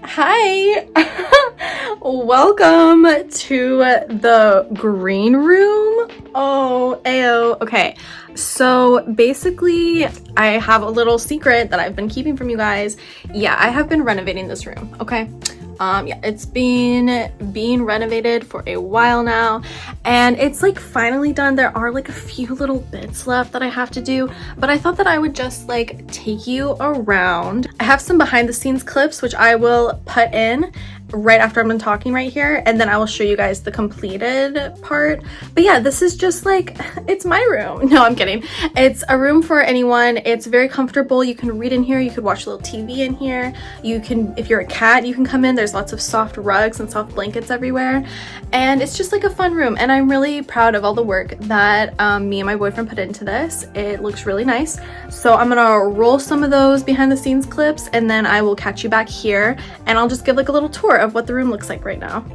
Hi, welcome to the green room. Oh, ayo. Okay, so basically, I have a little secret that I've been keeping from you guys. Yeah, I have been renovating this room, okay? Yeah, it's been being renovated for a while now, and it's like finally done. There are like a few little bits left that I have to do, but I thought that I would just like take you around. I have some behind the scenes clips which I will put in right after I'm done talking right here, and then I will show you guys the completed part. But yeah, this is just like, it's my room. No, I'm kidding. It's a room for anyone. It's very comfortable. You can read in here. You could watch a little TV in here. You can, if you're a cat, you can come in. There's lots of soft rugs and soft blankets everywhere, and it's just like a fun room. And I'm really proud of all the work that me and my boyfriend put into this. It looks really nice. So I'm gonna roll some of those behind the scenes clips, and then I will catch you back here, and I'll just give like a little tour of what the room looks like right now.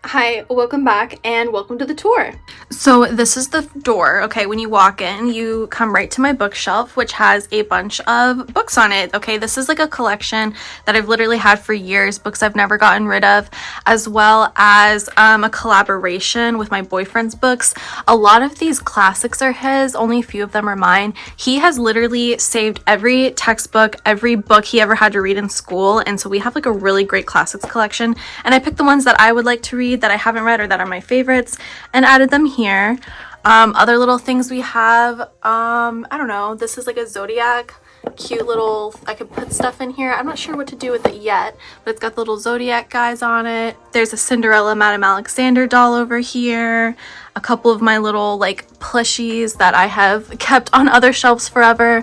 Hi, welcome back and welcome to the tour. So this is the door. Okay, when you walk in, you come right to my bookshelf, which has a bunch of books on it. Okay, this is like a collection that I've literally had for years, books I've never gotten rid of, as well as a collaboration with my boyfriend's books. A lot of these classics are his, only a few of them are mine. He has literally saved every textbook, every book he ever had to read in school, and so we have like a really great classics collection, and I picked the ones that I would like to read that I haven't read or that are my favorites and added them here. Other little things we have, I don't know, this is like a Zodiac, cute little, I could put stuff in here. I'm not sure what to do with it yet, but it's got the little Zodiac guys on it. There's a Cinderella Madame Alexander doll over here. A couple of my little like plushies that I have kept on other shelves forever.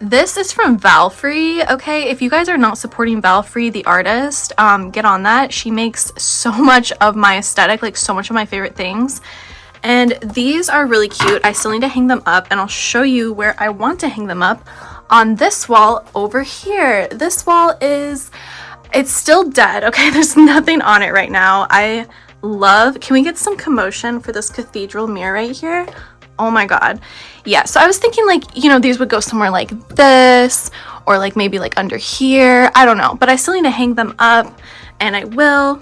This is from Valfree. Okay, if you guys are not supporting Valfree the artist, get on that. She makes so much of my aesthetic, like so much of my favorite things, and these are really cute. I still need to hang them up, and I'll show you where I want to hang them up. On this wall over here, this wall is, it's still dead. Okay, there's nothing on it right now. I love, can we get some commotion for this cathedral mirror right here? Oh my god. Yeah, so I was thinking like, you know, these would go somewhere like this, or like maybe like under here, I don't know, but I still need to hang them up, and I will.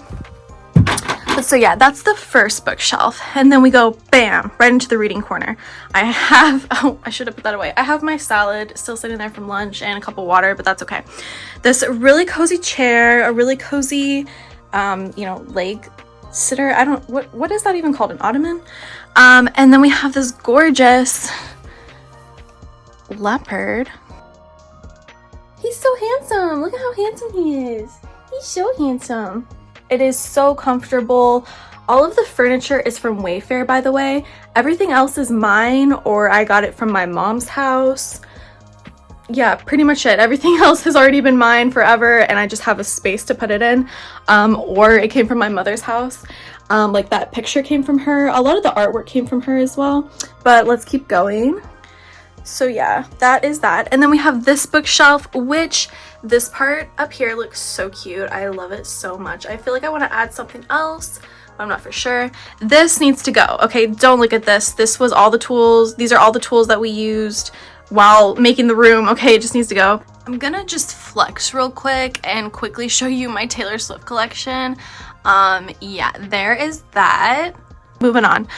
But so yeah, that's the first bookshelf, and then we go bam right into the reading corner. I have, oh, I should have put that away. I have my salad still sitting there from lunch and a cup of water, but that's okay. This really cozy chair, a really cozy you know, leg sitter. I don't, what is that even called, an ottoman? And then we have this gorgeous leopard. so handsome. Look at how handsome he is. He's so handsome. It is so comfortable. All of the furniture is from Wayfair, by the way. Everything else is mine, or I got it from my mom's house. Yeah, pretty much it. Everything else has already been mine forever, and I just have a space to put it in. Or it came from my mother's house. Like that picture came from her. A lot of the artwork came from her as well. But let's keep going. So yeah, that is that. And then we have this bookshelf, which this part up here looks so cute. I love it so much. I feel like I want to add something else, but I'm not for sure. This needs to go. Okay, don't look at this. This was all the tools. These are all the tools that we used while making the room. Okay, it just needs to go. I'm gonna just flex real quick and quickly show you my Taylor Swift collection. Yeah, there is that. Moving on.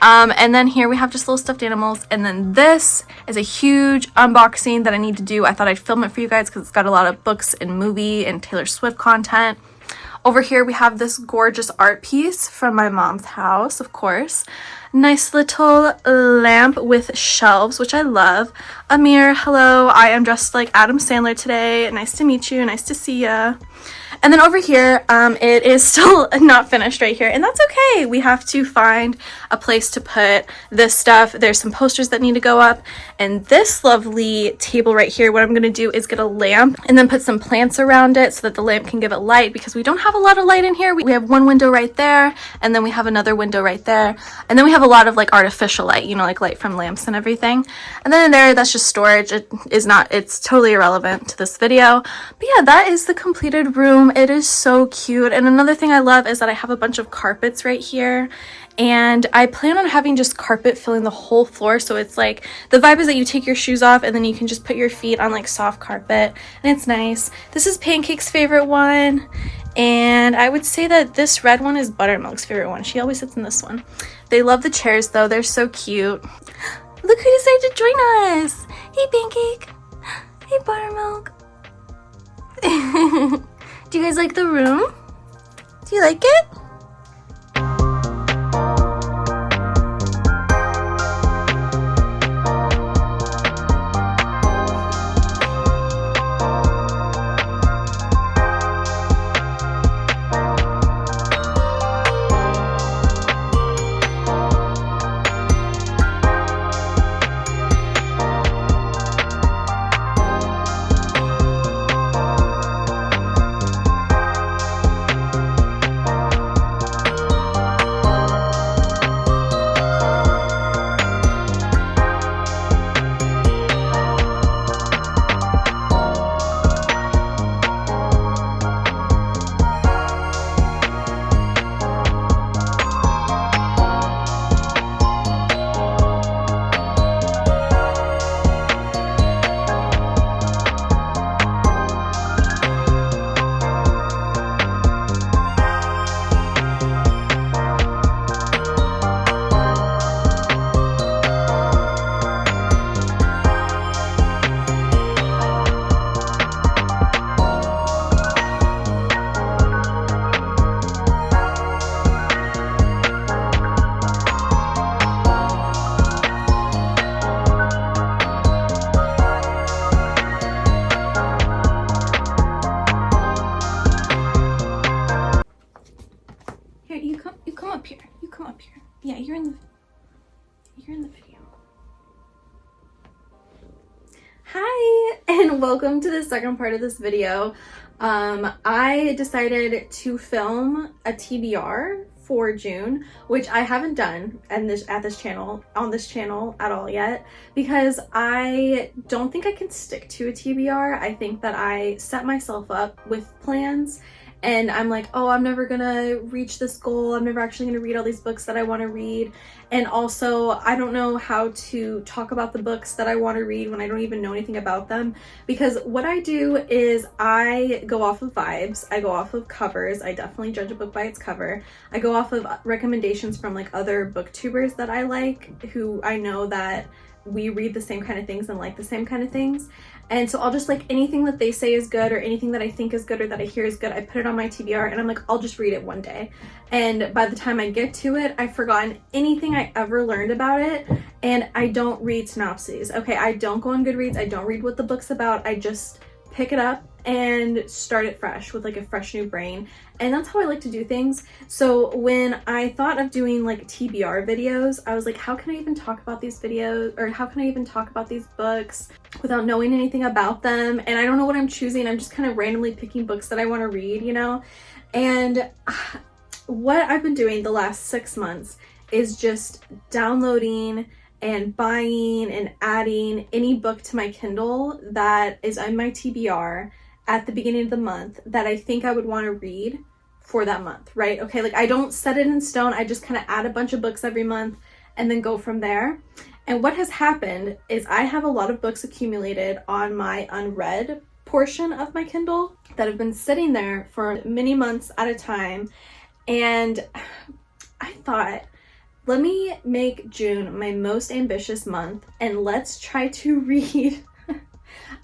And then here we have just little stuffed animals, and then this is a huge unboxing that I need to do. I thought I'd film it for you guys because it's got a lot of books and movie and Taylor Swift content. Over here we have this gorgeous art piece from my mom's house, of course. Nice little lamp with shelves, which I love. Amir, hello. I am dressed like Adam Sandler today. Nice to meet you. Nice to see ya. And then over here, it is still not finished right here, and that's okay. We have to find a place to put this stuff. There's some posters that need to go up, and this lovely table right here, what I'm going to do is get a lamp and then put some plants around it so that the lamp can give it light, because we don't have a lot of light in here. We have one window right there, and then we have another window right there, and then we have a lot of like artificial light, you know, like light from lamps and everything. And then in there, that's just storage. It's totally irrelevant to this video. But yeah, that is the completed room. It is so cute. And another thing I love is that I have a bunch of carpets right here, and I plan on having just carpet filling the whole floor. So it's like the vibe is that you take your shoes off and then you can just put your feet on like soft carpet, and it's nice. This is Pancake's favorite one, and I would say that this red one is Buttermilk's favorite one. She always sits in this one. They love the chairs though. They're so cute. Look who decided to join us. Hey Pancake. Hey Buttermilk. Do you guys like the room? Do you like it? Yeah, you're in the video. Hi, and welcome to the second part of this video. I decided to film a TBR for June, which I haven't done on this channel at all yet, because I don't think I can stick to a TBR. I think that I set myself up with plans and I'm like, oh, I'm never gonna reach this goal. I'm never actually gonna read all these books that I want to read. And also, I don't know how to talk about the books that I want to read when I don't even know anything about them. Because what I do is I go off of vibes. I go off of covers. I definitely judge a book by its cover. I go off of recommendations from like other booktubers that I like, who I know that we read the same kind of things and like the same kind of things. And so I'll just like anything that they say is good, or anything that I think is good or that I hear is good, I put it on my TBR and I'm like, I'll just read it one day. And by the time I get to it, I've forgotten anything I ever learned about it, and I don't read synopses. Okay, I don't go on Goodreads. I don't read what the book's about. I just pick it up and start it fresh with like a fresh new brain. And that's how I like to do things. So when I thought of doing like TBR videos, I was like, how can I even talk about these videos, or how can I even talk about these books without knowing anything about them? And I don't know what I'm choosing. I'm just kind of randomly picking books that I want to read, you know? And what I've been doing the last 6 months is just downloading and buying and adding any book to my Kindle that is on my TBR at the beginning of the month that I think I would want to read for that month, right? Okay, like I don't set it in stone. I just kind of add a bunch of books every month and then go from there. And what has happened is I have a lot of books accumulated on my unread portion of my Kindle that have been sitting there for many months at a time. And I thought, let me make June my most ambitious month and let's try to read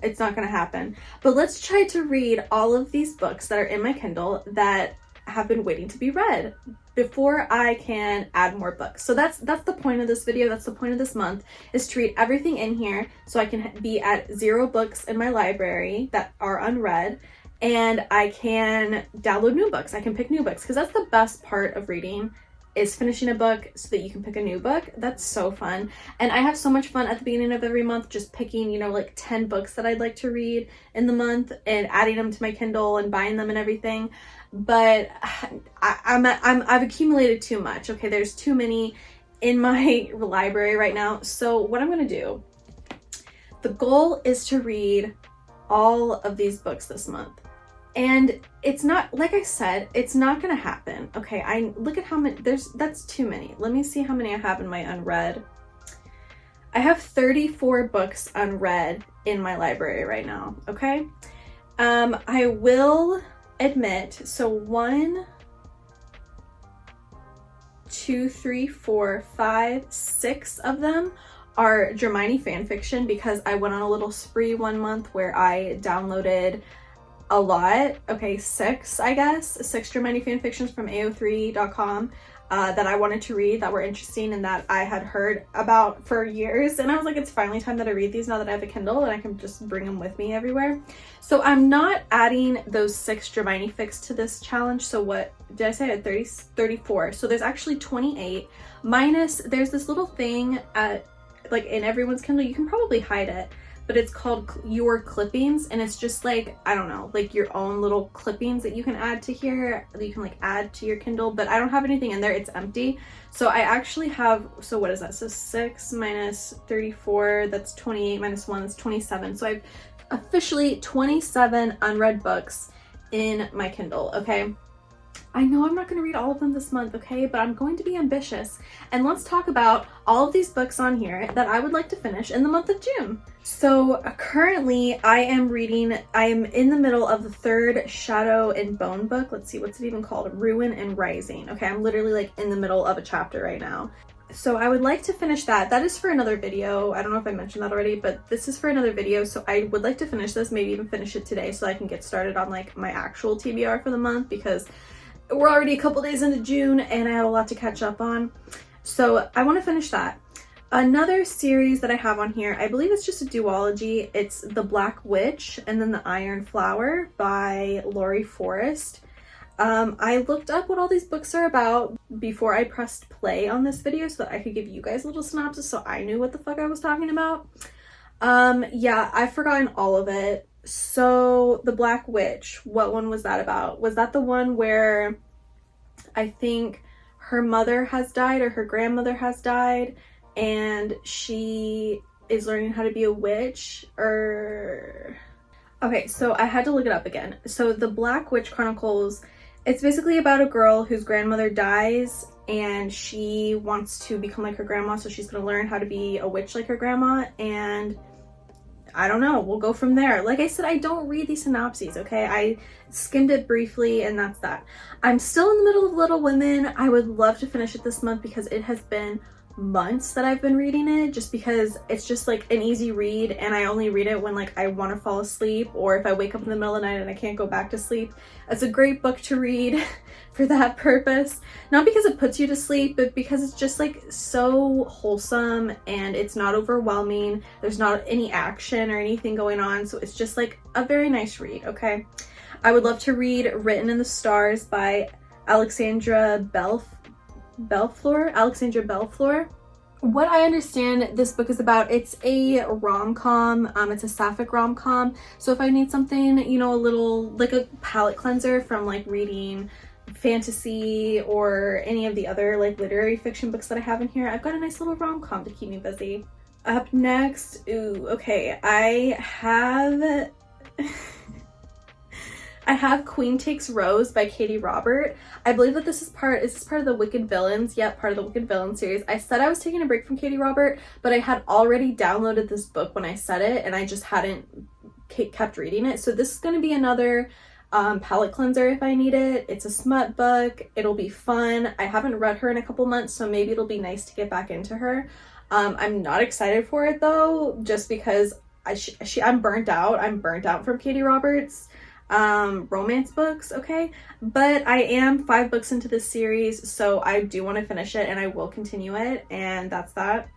it's not gonna happen, but let's try to read all of these books that are in my Kindle that have been waiting to be read before I can add more books. So that's the point of this video. That's the point of this month, is to read everything in here so I can be at 0 books in my library that are unread, and I can download new books. I can pick new books, because that's the best part of reading, is finishing a book so that you can pick a new book. That's so fun. And I have so much fun at the beginning of every month just picking, you know, like 10 books that I'd like to read in the month and adding them to my Kindle and buying them and everything. But I've accumulated too much. Okay, there's too many in my library right now. So what I'm gonna do, the goal is to read all of these books this month. And it's not, like I said, it's not gonna happen. Okay, I look at how many, that's too many. Let me see how many I have in my unread. I have 34 books unread in my library right now, okay? I will admit, so 1, 2, 3, 4, 5, 6 of them are Dramione fanfiction, because I went on a little spree one month where I downloaded a lot. Okay, 6, I guess. 6 Dramione fanfictions from AO3.com that I wanted to read, that were interesting and that I had heard about for years. And I was like, it's finally time that I read these now that I have a Kindle and I can just bring them with me everywhere. So I'm not adding those 6 Dramione fics to this challenge. So what did I say? I had 34. So there's actually 28 minus, there's this little thing at, like, in everyone's Kindle, you can probably hide it, but it's called your clippings, and it's just like, I don't know, like your own little clippings that you can add to here, that you can like add to your Kindle, but I don't have anything in there, it's empty. So I actually have, so what is that? So 6 minus 34, that's 28, minus 1, that's 27. So I've officially 27 unread books in my Kindle, okay? I know I'm not going to read all of them this month, okay, but I'm going to be ambitious. And let's talk about all of these books on here that I would like to finish in the month of June. So currently I am in the middle of the 3rd Shadow and Bone book. Let's see, what's it even called? Ruin and Rising. Okay, I'm literally like in the middle of a chapter right now. So I would like to finish that. That is for another video. I don't know if I mentioned that already, but this is for another video. So I would like to finish this, maybe even finish it today so I can get started on like my actual TBR for the month, because we're already a couple days into June and I have a lot to catch up on. So I want to finish that. Another series that I have on here, I believe it's just a duology. It's The Black Witch and then The Iron Flower by Laurie Forest. I looked up what all these books are about before I pressed play on this video so that I could give you guys a little synopsis so I knew what the fuck I was talking about. Yeah, I've forgotten all of it. So The Black Witch, what one was that about? Was that the one where I think her mother has died or her grandmother has died and she is learning how to be a witch? Or okay, so I had to look it up again. So The Black Witch Chronicles, it's basically about a girl whose grandmother dies and she wants to become like her grandma, so she's gonna learn how to be a witch like her grandma, and I don't know, we'll go from there. Like I said, I don't read these synopses, okay? I skimmed it briefly and that's that. I'm still in the middle of Little Women. I would love to finish it this month because it has been months that I've been reading it, just because it's just like an easy read, and I only read it when like I want to fall asleep, or if I wake up in the middle of the night and I can't go back to sleep. It's a great book to read for that purpose. Not because it puts you to sleep, but because it's just like so wholesome and it's not overwhelming. There's not any action or anything going on, so it's just like a very nice read, okay? I would love to read Written in the Stars by Alexandra Bellefleur. What I understand this book is about, it's a rom-com, it's a sapphic rom-com. So if I need something, you know, a little, like a palate cleanser from like reading fantasy or any of the other like literary fiction books that I have in here, I've got a nice little rom-com to keep me busy. Up next, I have Queen Takes Rose by Katie Robert. I believe that this is part of the Wicked Villains. Yep, part of the Wicked Villains series. I said I was taking a break from Katie Robert, but I had already downloaded this book when I said it, and I just hadn't kept reading it. So this is going to be another palette cleanser if I need it. It's a smut book. It'll be fun. I haven't read her in a couple months, so maybe it'll be nice to get back into her. I'm not excited for it though, just because I'm burnt out. I'm burnt out from Katie Roberts romance books, okay? But I am 5 books into this series, so I do want to finish it and I will continue it, and that's that.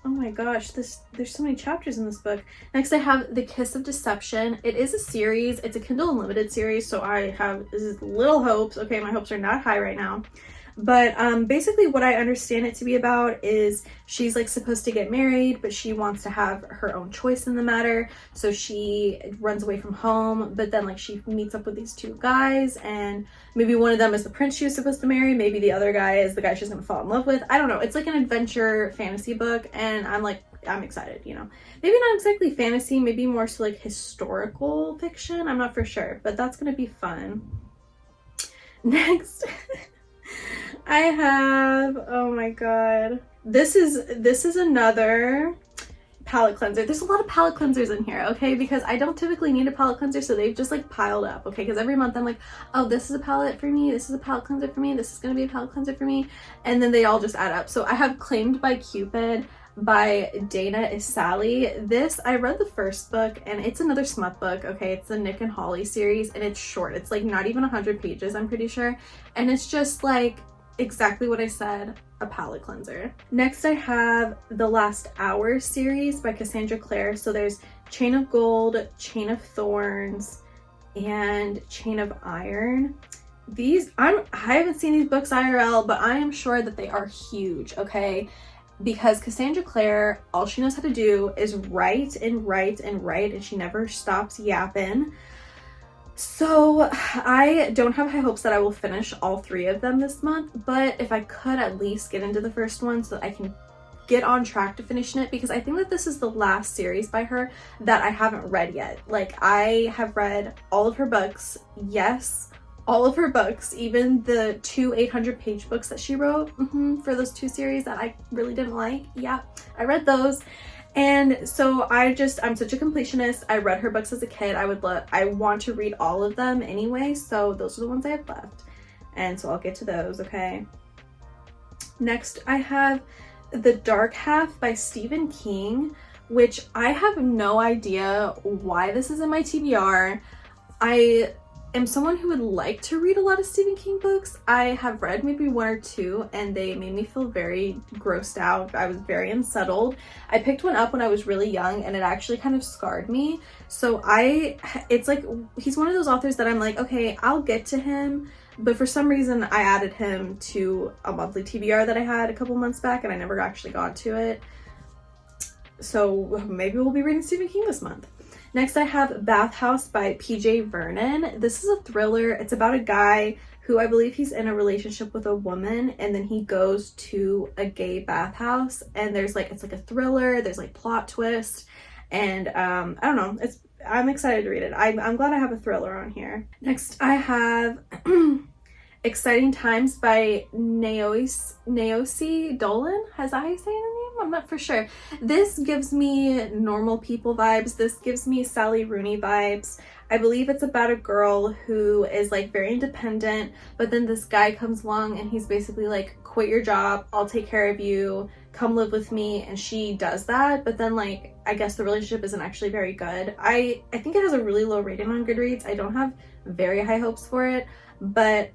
Oh my gosh, there's so many chapters in this book. Next I have The Kiss of Deception. It is a series. It's a Kindle Unlimited series, so I have little hopes. Okay, my hopes are not high right now. But basically what I understand it to be about is she's like supposed to get married, but she wants to have her own choice in the matter. So she runs away from home, but then like she meets up with these 2 guys, and maybe one of them is the prince she was supposed to marry, maybe the other guy is the guy she's gonna fall in love with. I don't know. It's like an adventure fantasy book, and I'm excited, you know. Maybe not exactly fantasy, maybe more so like historical fiction. I'm not for sure, but that's gonna be fun. Next I have, oh my god, this is another palette cleanser. There's a lot of palette cleansers in here, okay, because I don't typically need a palette cleanser, so they've just like piled up, okay, because every month I'm like, oh, this is a palette for me, this is a palette cleanser for me, this is gonna be a palette cleanser for me, and then they all just add up. So I have Claimed by Cupid by Dana Isali. This, I read the first book, and it's another smut book, okay? It's the Nick and Holly series, and it's short. It's like not even 100 pages, I'm pretty sure, and it's just like exactly what I said, a palette cleanser. Next I have The Last Hour series by Cassandra Clare. So there's Chain of Gold, Chain of Thorns, and Chain of Iron. I haven't seen these books IRL, but I am sure that they are huge, okay? Because Cassandra Clare, all she knows how to do is write and write and write, and she never stops yapping. So I don't have high hopes that I will finish all 3 of them this month, but if I could at least get into the first one so that I can get on track to finishing it, because I think that this is the last series by her that I haven't read yet. Like, I have read all of her books, yes, all of her books, even the 2 800-page books that she wrote for those 2 series that I really didn't like. Yeah, I read those. And so I'm such a completionist. I read her books as a kid. I want to read all of them anyway, so those are the ones I have left. And so I'll get to those, okay? Next, I have The Dark Half by Stephen King, which I have no idea why this is in my TBR. I am someone who would like to read a lot of Stephen King books. I have read maybe 1 or 2, and they made me feel very grossed out. I was very unsettled. I picked one up when I was really young, and it actually kind of scarred me. So it's like, he's one of those authors that I'm like, okay, I'll get to him, but for some reason I added him to a monthly TBR that I had a couple months back, and I never actually got to it. So maybe we'll be reading Stephen King this month. Next, I have Bathhouse by PJ Vernon. This is a thriller. It's about a guy who, I believe he's in a relationship with a woman, and then he goes to a gay bathhouse, and it's like a thriller. There's like plot twist, and I don't know. I'm excited to read it. I'm glad I have a thriller on here. Next, I have Exciting Times by Naoise Dolan. Is that how you say the name? I'm not for sure. This gives me Normal People vibes. This gives me Sally Rooney vibes. I believe it's about a girl who is like very independent, but then this guy comes along and he's basically like, quit your job, I'll take care of you, come live with me, and she does that, but then like I guess the relationship isn't actually very good. I think it has a really low rating on Goodreads. I don't have very high hopes for it, but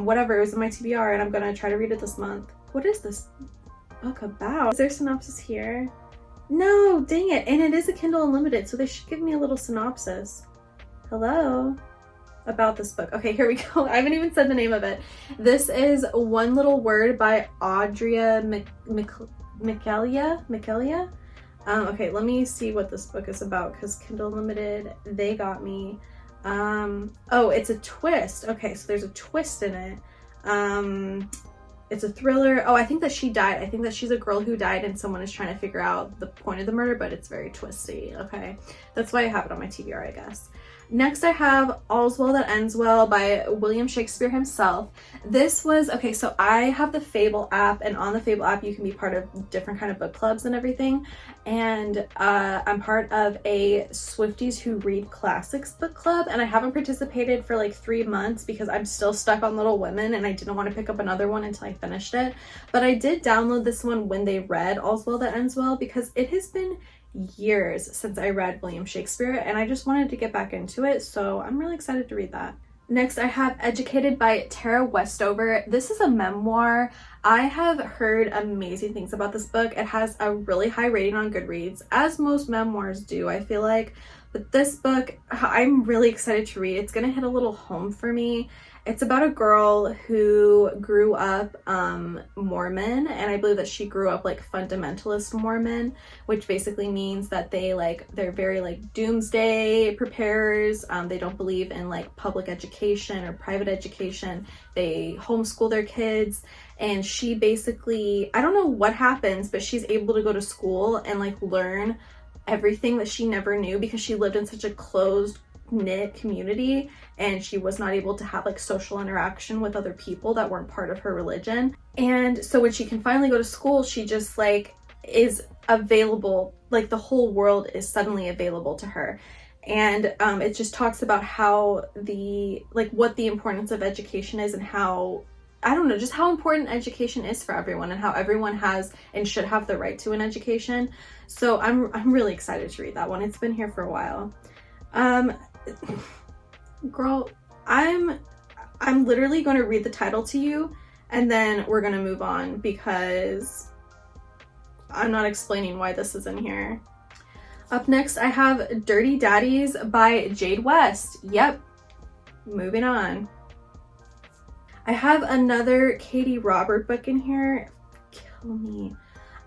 whatever, it was in my TBR and I'm gonna try to read it this month. What is this book about? Is there a synopsis here? No, dang it. And it is a Kindle Unlimited, so they should give me a little synopsis. Hello? About this book. Okay, here we go. I haven't even said the name of it. This is One Little Word by Audria Michaelia. Okay, let me see what this book is about because Kindle Unlimited, they got me. Oh, it's a twist. Okay, so there's a twist in it. It's a thriller. Oh, I think that she died. I think that she's a girl who died and someone is trying to figure out the point of the murder, but it's very twisty. Okay, that's why I have it on my TBR, I guess. Next, I have All's Well That Ends Well by William Shakespeare himself. This was, okay, so I have the Fable app, and on the Fable app, you can be part of different kind of book clubs and everything. And I'm part of a Swifties Who Read Classics book club, and I haven't participated for like 3 months because I'm still stuck on Little Women, and I didn't want to pick up another one until I finished it. But I did download this one when they read All's Well That Ends Well because it has been years since I read William Shakespeare and I just wanted to get back into it, so I'm really excited to read that. Next, I have Educated by Tara Westover. This is a memoir. I have heard amazing things about this book. It has a really high rating on Goodreads, as most memoirs do, I feel like. But this book, I'm really excited to read. It's gonna hit a little home for me. It's about a girl who grew up Mormon, and I believe that she grew up like fundamentalist Mormon, which basically means that they're very like doomsday preparers. They don't believe in like public education or private education. They homeschool their kids, and she basically, I don't know what happens, but she's able to go to school and like learn everything that she never knew because she lived in such a closed knit community and she was not able to have like social interaction with other people that weren't part of her religion. And so when she can finally go to school, she just like is available, like the whole world is suddenly available to her. And it just talks about how what the importance of education is and how, I don't know, just how important education is for everyone and how everyone has and should have the right to an education. So I'm really excited to read that one. It's been here for a while. Girl, I'm literally going to read the title to you and then we're going to move on because I'm not explaining why this is in here. Up next, I have Dirty Daddies by Jade West. Yep, moving on. I have another Katie Robert book in here. Kill me.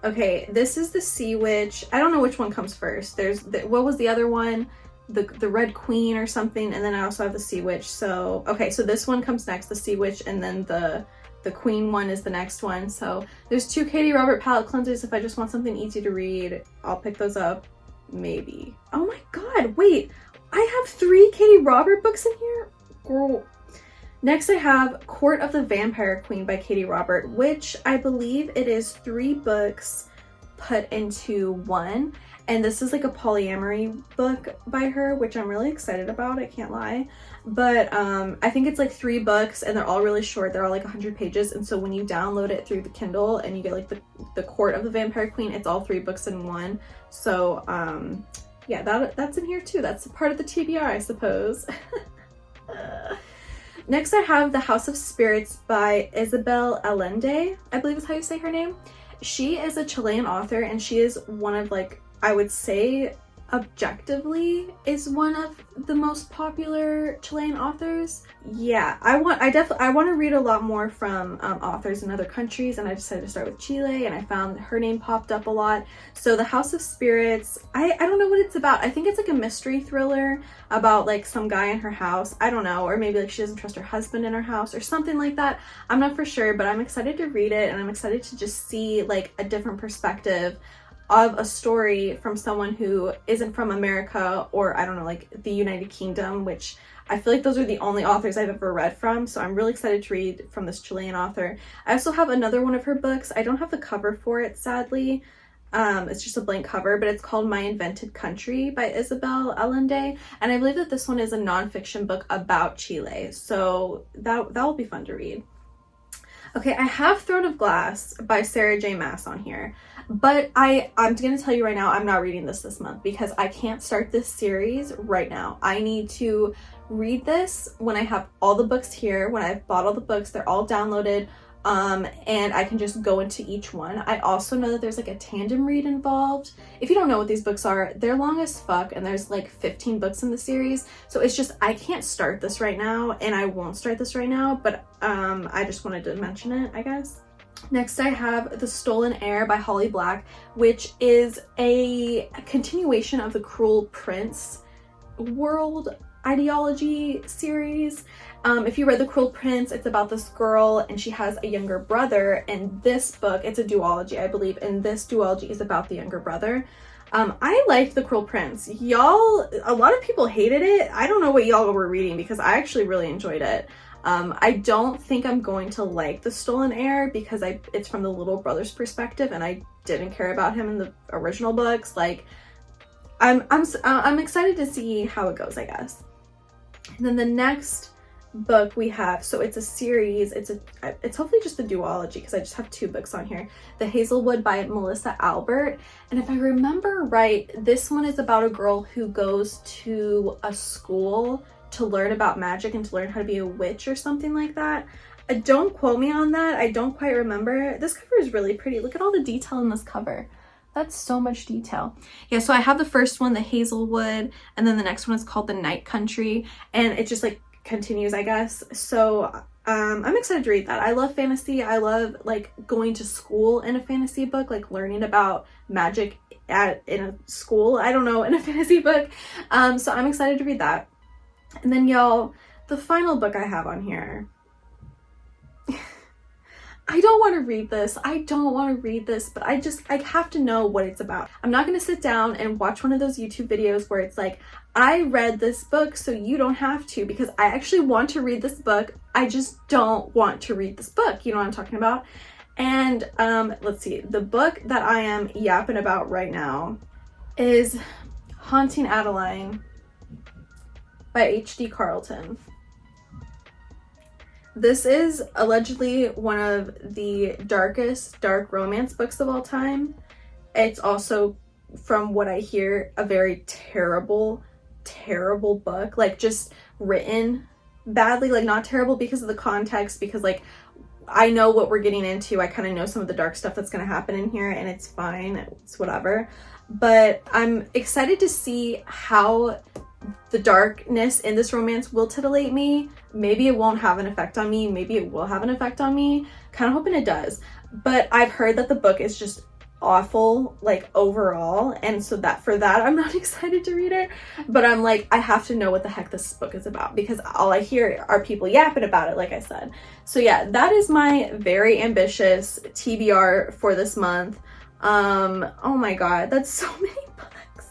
Okay, this is The Sea Witch. I don't know which one comes first. What was the other one? The Red Queen or something, and then I also have The Sea Witch. So okay, so this one comes next, The Sea Witch, and then the Queen one is the next one. So there's 2 Katie Robert palette cleansers. If I just want something easy to read, I'll pick those up, maybe. Oh my god, wait, I have 3 Katie Robert books in here? Girl. Next, I have Court of the Vampire Queen by Katie Robert, which I believe it is 3 books put into one. And this is like a polyamory book by her, which I'm really excited about, I can't lie. But I think it's like 3 books and they're all really short. They're all like 100 pages. And so when you download it through the Kindle and you get like the Court of the Vampire Queen, it's all 3 books in one. So yeah, that's in here too. That's part of the TBR, I suppose. Next, I have The House of Spirits by Isabel Allende, I believe is how you say her name. She is a Chilean author and she is one of like, I would say objectively is one of the most popular Chilean authors. Yeah, I want to read a lot more from authors in other countries, and I decided to start with Chile, and I found her name popped up a lot. So The House of Spirits, I don't know what it's about. I think it's like a mystery thriller about like some guy in her house. I don't know, or maybe like she doesn't trust her husband in her house or something like that. I'm not for sure, but I'm excited to read it, and I'm excited to just see like a different perspective of a story from someone who isn't from America or I don't know, like the United Kingdom, which I feel like those are the only authors I've ever read from. So I'm really excited to read from this Chilean author. I also have another one of her books. I don't have the cover for it, sadly. It's just a blank cover, but it's called My Invented Country by Isabel Allende, and I believe that this one is a nonfiction book about Chile, so that will be fun to read. Okay, I have Throne of Glass by Sarah J Maas on here, but I'm gonna tell you right now, I'm not reading this month because I can't start this series right now. I need to read this when I have all the books here, when I've bought all the books, they're all downloaded, and I can just go into each one. I also know that there's like a tandem read involved. If you don't know what these books are, they're long as fuck, and there's like 15 books in the series, so it's just I can't start this right now, and I won't start this right now, but I just wanted to mention it, I guess. Next, I have The Stolen Heir by Holly Black, which is a continuation of the Cruel Prince world ideology series. If you read The Cruel Prince, it's about this girl and she has a younger brother, and this book, it's a duology, I believe, and this duology is about the younger brother. I liked The Cruel Prince. Y'all, a lot of people hated it. I don't know what y'all were reading because I actually really enjoyed it. I don't think I'm going to like The Stolen Heir because it's from the little brother's perspective, and I didn't care about him in the original books. Like, I'm excited to see how it goes, I guess. And then the next book we have, so it's a series, it's hopefully just a duology because I just have 2 books on here. The Hazelwood by Melissa Albert, and if I remember right, this one is about a girl who goes to a school to learn about magic and to learn how to be a witch or something like that. Don't quote me on that, I don't quite remember. This cover is really pretty. Look at all the detail in this cover. That's so much detail. Yeah, so I have the first one, The Hazelwood, and then the next one is called The Night Country, and it just like continues, I guess. So I'm excited to read that. I love fantasy. I love like going to school in a fantasy book, like learning about magic in a school, I don't know, in a fantasy book. So I'm excited to read that. And then y'all, the final book I have on here, I don't want to read this. I don't want to read this, but I have to know what it's about. I'm not going to sit down and watch one of those YouTube videos where it's like, I read this book, so you don't have to, because I actually want to read this book. I just don't want to read this book. You know what I'm talking about? And let's see. The book that I am yapping about right now is Haunting Adeline by H.D. Carlton. This is allegedly one of the darkest dark romance books of all time. It's also, from what I hear, a very terrible, terrible book. Like, just written badly. Like, not terrible because of the context, because like I know what we're getting into. I kind of know some of the dark stuff that's going to happen in here, and it's fine. It's whatever. But I'm excited to see how the darkness in this romance will titillate me. Maybe it won't have an effect on me. Maybe it will have an effect on me. Kind of hoping it does. But I've heard that the book is just awful, like, overall, and so that for that I'm not excited to read it. But I'm like, I have to know what the heck this book is about because all I hear are people yapping about it, like I said. So yeah, that is my very ambitious TBR for this month. Oh my god, that's so many books.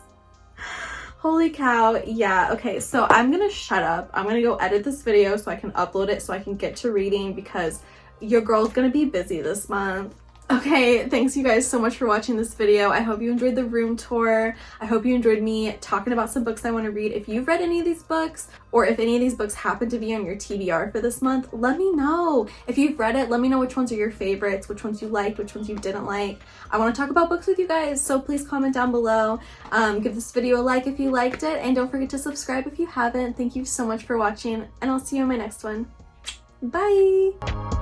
Holy cow. Yeah, okay, so I'm gonna shut up. I'm gonna go edit this video so I can upload it so I can get to reading because your girl's gonna be busy this month. Okay, thanks you guys so much for watching this video. I hope you enjoyed the room tour. I hope you enjoyed me talking about some books I want to read. If you've read any of these books, or if any of these books happen to be on your TBR for this month, let me know. If you've read it, let me know which ones are your favorites, which ones you liked, which ones you didn't like. I want to talk about books with you guys, so please comment down below. Give this video a like if you liked it, and don't forget to subscribe if you haven't. Thank you so much for watching, and I'll see you in my next one. Bye!